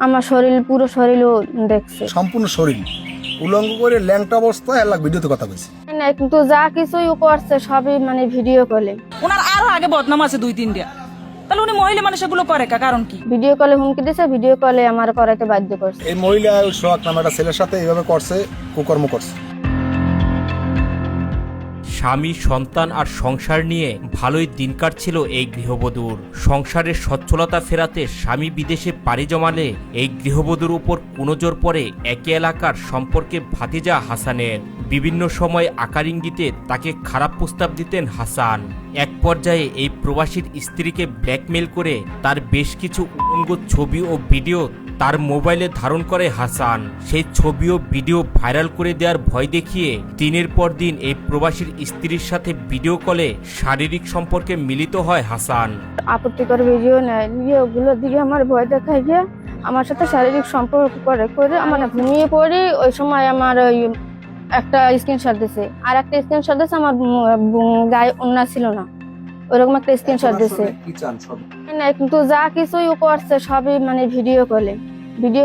আমার শরীর পুরো শরীরও দেখছে সম্পূর্ণ শরীর উলঙ্গ করে ল্যাংটা অবস্থায় এলাক ভিডিওতে কথা কইছে। না, কিন্তু যা কিছুই ও করছে সবই মানে ভিডিও কলে। ওনার আরো আগে বদনাম আছে 2-3টা, তাহলে উনি মহিলা মানুষ এগুলো করে কারণ কি? ভিডিও কলে হুমকি দিছে, ভিডিও কলে আমার করাইতে বাধ্য করছে। এই মহিলা সোহাগ নামে একটা ছেলের সাথে এইভাবে করছে, কুকর্ম করছে। স্বামী, সন্তান আর সংসার নিয়ে ভালোই দিন কাটছিল এই গৃহবধূর। সংসারের সচ্ছলতা ফেরাতে স্বামী বিদেশে পাড়ি জমালে এই গৃহবধূর উপর কুনজর পড়ে একই এলাকার সম্পর্কে ভাতিজা হাসানের। বিভিন্ন সময় আকার ইঙ্গিতে তাকে খারাপ প্রস্তাব দিতেন হাসান। এক পর্যায়ে এই প্রবাসীর স্ত্রীকে ব্ল্যাকমেল করে তার বেশ কিছু উলঙ্গ ছবি ও ভিডিও তার মোবাইলে ধারণ করে হাসান। সেই ছবি ও ভিডিও ভাইরাল করে দেওয়ার ভয় দেখিয়ে দিনের পর দিন এই প্রবাসীর স্ত্রীর সাথে ভিডিও কলে শারীরিক সম্পর্কে মিলিত হয় হাসান। আপত্তিকর ভিডিও নেয়, ওগুলোর দিকে আমার ভয় দেখায় গিয়ে আমার সাথে শারীরিক সম্পর্ক করে আমার ঘুমিয়ে পড়ি। ওই সময় আমার ওই একটা স্ক্রিনশট দিছে, আর একটা স্ক্রিনশট দিছে আমার গায়ে ওন্না ছিল না, ওরকম একটা স্ক্রিনশট দিছে। না, কিন্তু যা কিছুই ও করছে সবই মানে ভিডিও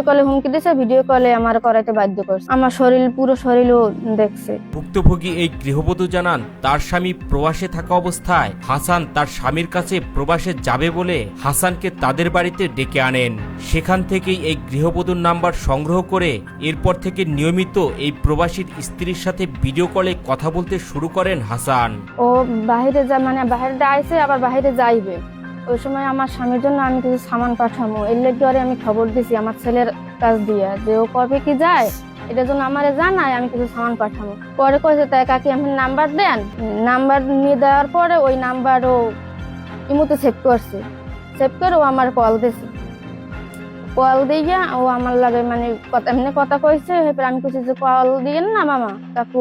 কলে হুমকি দিছে, ভিডিও কলে আমার করাইতে বাধ্য করছে। আমার শরীর পুরো শরীরও দেখছে। ভুক্তভোগী এই গৃহবধূ জানান, তার স্বামী প্রবাসে থাকা অবস্থায় হাসান তার স্বামীর কাছে প্রবাসে যাবে বলে হাসানকে তাদের বাড়িতে ডেকে আনেন। সেখান থেকেই এই গৃহবধূর নাম্বার সংগ্রহ করে এরপর থেকে নিয়মিত এই প্রবাসীর স্ত্রীর সাথে ভিডিও কলে কথা বলতে শুরু করেন হাসান। ও বাইরে বাইরে আইছে, আবার বাইরে যাইবে। ওই সময় আমার স্বামীর জন্য আমি কিছু সামান পাঠাবো, এর লেগে আমি খবর দিছি আমার ছেলের কাছ দিয়ে যে ও কবে কি যায় এটার জন্য আমারে জানায়, আমি কিছু সামান পাঠাবো। পরে কয়েছে তাই কাকি আমি নাম্বার দেন, নাম্বার নিয়ে দেওয়ার পরে ওই নাম্বার ও ইমুতে সেভ করছে, সেভ করে ও আমার কল দিছে। কল দিয়ে ও আমার লাগে মানে কথা কইছে, এরপর আমি কিছু যে কল দিয়ে না মামা কাকু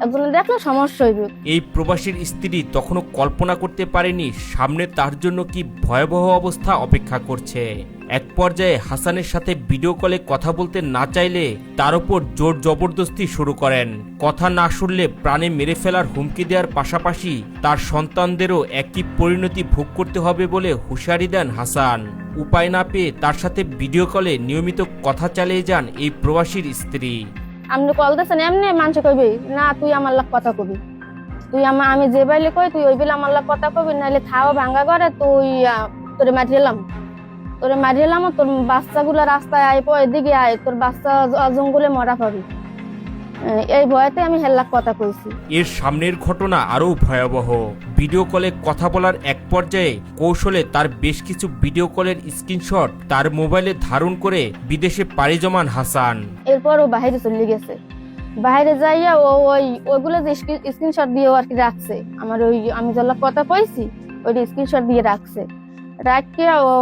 একজন দেখলে সমস্যা হইবে। এই প্রবাসীর স্ত্রী তখনও কল্পনা করতে পারেনি সামনে তার জন্য কি ভয়াবহ অবস্থা অপেক্ষা করছে। এক পর্যায়ে হাসানের সাথে ভিডিও কলে কথা বলতে না চাইলে তার উপর জোর জবরদস্তি শুরু করেন। কথা না শুনলে প্রাণে মেরে ফেলার হুমকি দেওয়ার পাশাপাশি তার সন্তানদেরও একই পরিণতি ভোগ করতে হবে বলে হুঁশিয়ারি দেন হাসান। উপায় না পেয়ে তার সাথে ভিডিও কলে নিয়মিত কথা চালিয়ে যান এই প্রবাসীর স্ত্রী। আপনি কল দিয়েছেন এমনি মানুষ কইবি না তুই আমার লাগ কথা কবি, তুই আমি যে বাইলে কই তুই ওই বেলে আমার লাগ কথা কবি, নাহলে খাওয়া ভাঙ্গা করে তুই তোরে মারিলাম তোর বাচ্চাগুলো রাস্তায় আয় এদিকে আয়, তোর বাচ্চা জঙ্গলে মরা পাবি। এই ভয়তে আমি হেল্লাক কথা কইছি। এর সামনের ঘটনা আরো ভয়াবহ। ভিডিও কলে কথা বলার এক পর্যায়ে কৌশলে তার বেশ কিছু ভিডিও কলের স্ক্রিনশট তার মোবাইলে ধারণ করে বিদেশে পাড়ি জমান হাসান। এরপর ও বাইরে চলে গেছে, বাইরে যাইয়া ওইগুলো যে স্ক্রিনশট দিয়ে আর কি রাখছে, আমার আমি যেগুলো কথা কইছি ওই স্ক্রিনশট দিয়ে রাখছে। রাখিয়া ও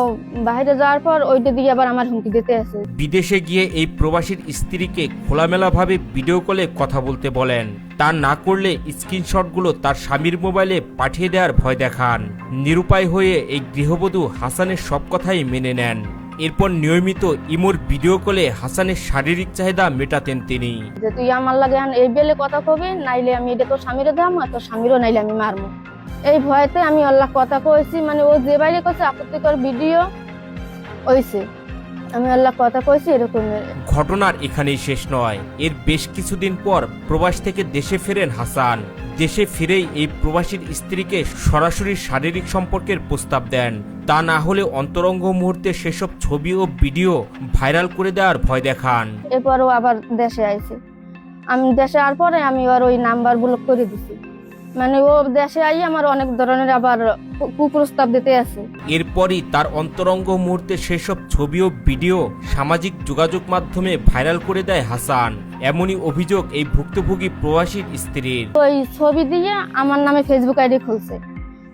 বাইরে যাওয়ার পর ওইটা দিয়ে আবার আমার হুমকি দিতে আছে। বিদেশে গিয়ে এই প্রবাসীর স্ত্রীকে খোলামেলাভাবে ভিডিও কলে কথা বলতে বলেন। তা না করলে স্ক্রিনশটগুলো তার স্বামীর মোবাইলে পাঠিয়ে দেওয়ার ভয় দেখান। নিরুপায় হয়ে এই গৃহবধূ হাসানের সব কথাই মেনে নেন। এরপর নিয়মিত ইমোর ভিডিও কলে হাসানের শারীরিক চাহিদা মেটাতেন তিনি। যে তুই আমার লাগে এই বেলে কথা কবি, নাইলে আমি এটা তোর স্বামীরও দাম, তোর স্বামীরও নাইলে আমি মারবো। এই ভয়তে আমি আল্লাহ কথা কইছি, মানে ও যে বাইরে করছে আপত্তিকর ভিডিও হইছে, আমি আল্লাহ কথা কইছি এরকম। ঘটনার এখানেই শেষ নয়, এর বেশ কিছুদিন পর প্রবাস থেকে দেশে ফেরেন হাসান। দেশে ফিরেই এই প্রবাসীর স্ত্রীকে সরাসরি শারীরিক সম্পর্কের প্রস্তাব দেন। তা না হলে অন্তরঙ্গ মুহূর্তে সেসব ছবি ও ভিডিও ভাইরাল করে দেওয়ার ভয় দেখান। এরপরও আবার দেশে আইছে, আমি দেশে আসার পরে আমি আবার ওই নাম্বার ব্লক করে দিছি, মানে ও দেশে আই আমার অনেক ধরনের আবার কুপ্রস্তাব দিতে আছে। এরপরই তার অন্তরঙ্গ মুহূর্তে সেসব ছবি ও ভিডিও সামাজিক যোগাযোগ মাধ্যমে ভাইরাল করে দেয় হাসান। এমনই অভিযোগ এই ভুক্তভোগী প্রবাসীর স্ত্রীর। ওই ছবি দিয়ে আমার নামে ফেসবুক আইডি খুলছে,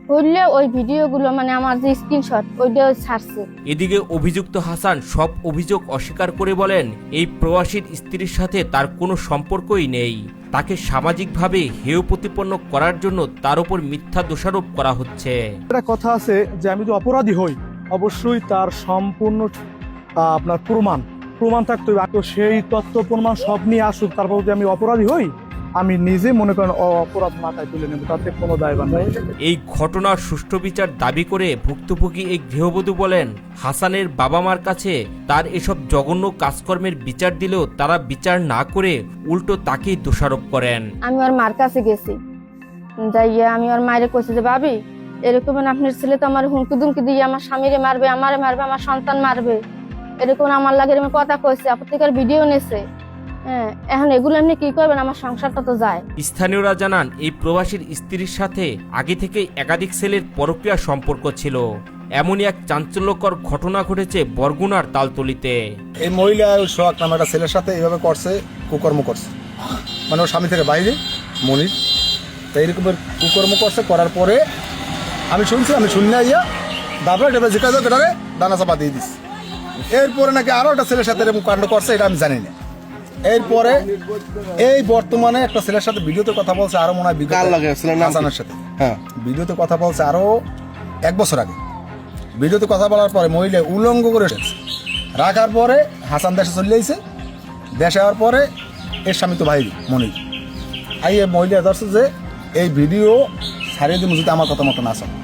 খুললে ওই ভিডিওগুলো মানে আমার যে স্ক্রিনশট ওইটা ছাড়ছে। এদিকে অভিযুক্ত হাসান সব অভিযোগ অস্বীকার করে বলেন এই প্রবাসীর স্ত্রীর সাথে তার কোনো সম্পর্কই নেই। তাকে সামাজিকভাবে হেয় প্রতিপন্ন করার জন্য তার উপর মিথ্যা দোষারোপ করা হচ্ছে। একটা কথা আছে যে আমি যদি অপরাধী হই অবশ্যই তার সম্পূর্ণ আপনার প্রমাণ থাকতে হবে। তো সেই তথ্য প্রমাণ সব নিয়ে আসুক, তারপর যদি আমি অপরাধী হই আমি নিজে মনে করেন অপরাধ মাথায় তুলে নেব, তাতে কোনো দায়ভার নেই। এই ঘটনার সুষ্ঠু বিচার দাবি করে ভুক্তভোগী এই গৃহবধূ বলেন, হাসানের বাবা মার কাছে তার এসব জঘন্য কাজকর্মের বিচার দিলেও তারা বিচার না করে উল্টো তাকেই দোষারোপ করেন। আমি ওর মার কাছে গেছি, যাইয়া আমি ওর মায়ের কইছি যে ভাবি এরকম আপনার ছেলে তো আমার হুমকি দুমকি দিয়ে আমার স্বামীরে মারবে, আমারে মারবে, আমার সন্তান মারবে, এরকম আমার লাগে এরকম কথা কইছে, আপত্তিকার ভিডিও নেছে। হ্যাঁ, এখন এগুলো এমনি কি করবেন, আমার সংসারটা তো যায়। স্থানীয়রা জানান, এই প্রবাসীর স্ত্রীর সাথে আগে থেকে একাধিক ছেলের পরকীয়া সম্পর্ক ছিল। এমনই এক চাঞ্চল্যকর ঘটনা ঘটেছে বরগুনার তালতলিতে। এই মহিলা ওই সোহাগ নামে একটা ছেলের সাথে এইভাবে করছে, কুকর্ম করছে, মানে ওর স্বামী থেকে বাইরে মনির। তো এইরকমের কুকর্ম করছে, করার পরে আমি শুনছি, আমি শুনে আইয়া দাবড়া ডেবে যেটা যেটারে দানা চাপা দিয়ে দিস। এরপরে নাকি আরও একটা ছেলের সাথে এরকম কাণ্ড করছে, এটা আমি জানি না। এরপরে এই বর্তমানে একটা ছেলের সাথে ভিডিওতে কথা বলছে, আরো মনে হয় হাসানের সাথে ভিডিওতে কথা বলছে আরো 1 বছর আগে। ভিডিওতে কথা বলার পরে মহিলা উলঙ্গ করে এসেছে, রাখার পরে হাসান দেশে চলে যাইছে। দেশে যাওয়ার পরে এর স্বামী তো ভাই মনির আইয়ে মহিলা ধরছে যে এই ভিডিও ছাড়িয়ে দিন যদি আমার কথা মতো না চলে।